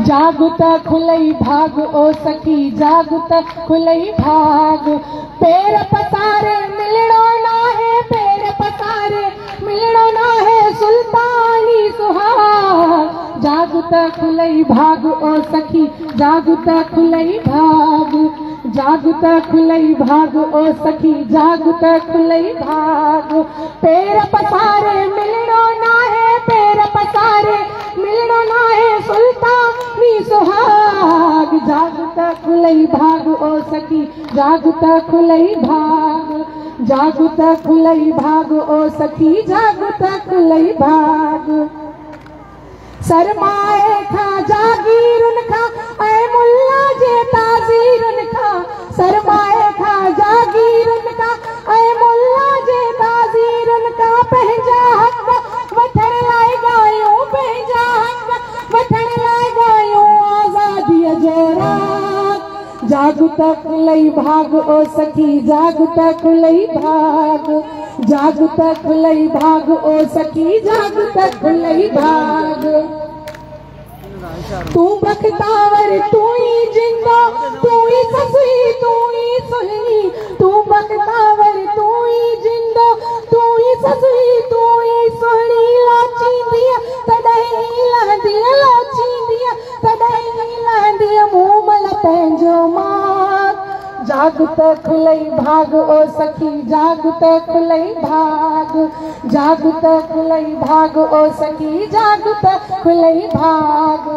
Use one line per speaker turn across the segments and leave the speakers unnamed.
जागुत खुलई भाग ओ सखी जागुत खुलई भाग। पैर पसारे मिलणो ना है, पैर पसारे मिलणो ना है सुल्तानी सुहाग। जागुत खुलई भाग ओ सखी जागुत खुलई भाग। जागुत खुलई भाग ओ सखी जागुत खुलई भाग। पैर पसारे मिलणो ना है, पैर पसारे मिलणो ना है सुल्तानी सुहाग। जागुत खुलई भाग ओ सखी जागुत खुलई भाग। जागुत खुलई भाग ओ सखी जागुत खुलई भाग। सरमाए खा जागीर उनखा ऐ मुल्ला जे ताज़ीर उनखा। सरमाए खा जागीर उनखा ऐ मुल्ला जे ताज़ीर उनखा। पंहिंजा हक़ वठण लाइ ॻायूं, पंहिंजा हक़ वठण लाइ ॻायूं आज़ादीअ जो राग। जागुत खुलई भाग ओ सखी जागुत खुलई भाग। जागुत खुलई भाग ओ सखी जागुत खुलई भाग। तू बख्तावर तू ही जिंदा तू ही ससुई तू ही सुहिणी। तू बख्तावर तू ही जिंदा तू ही ससुई तू ही सुहिणी। लाचींदीअ तॾहिं लहंदीअ, लाचींदीअ तॾहिं लहंदीअ मूं मल पंहिंजो माग। जागुत खुलई भाग ओ सखी जागुत खुलई भाग। जागुत खुलई भाग ओ सखी जागुत खुलई भाग।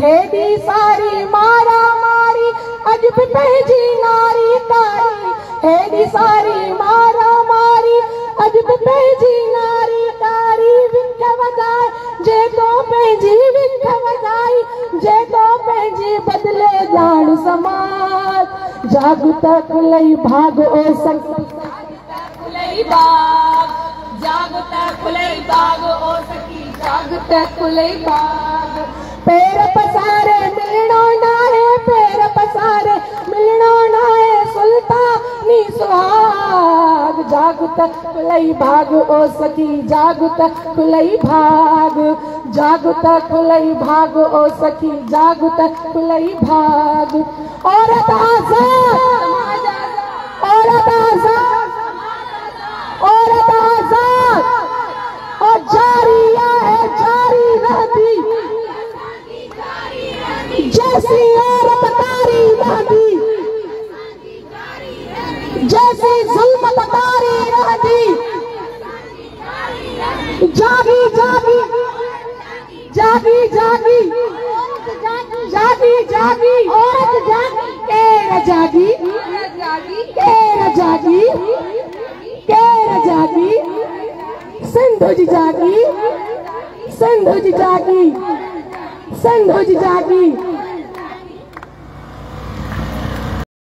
हेॾी सारी मारा मारी अॼु बि पंहिंजी नारी कारी। हेॾी सारी मारा मारी अॼु बि पंहिंजी नारी कारी। विख वधाए जे तो पंहिंजी विख वधाई जे तो पंहिंजी बदिले ॼाण समाज। जागुत खुलई भाग ओ सखी खुलई भाग। जागुत खुलई भाग ओ सखी जागुत खुलई भाग। पैर पसारे मिलणो ना है, पैर पसारे मिलणो ना है सुल्तानी सुहाग। जागुत खुलई भाग ओ सखी जागुत खुलई भाग। जागुत खुलई भाग ओ सखी जागुत खुलई भाग। औरत आजाद, औरत आजाद, औरत आजाद और जारी है जारी रहती। जैसी औरत कारी रहती, जैसी जुल्मत कारी रहती। जागी जागी जागी जागी जागी जागी औरत जागी केर जागी केर जागी केर जागी। सिंधुज जागी सिंधुज जागी सिंधुज जागी।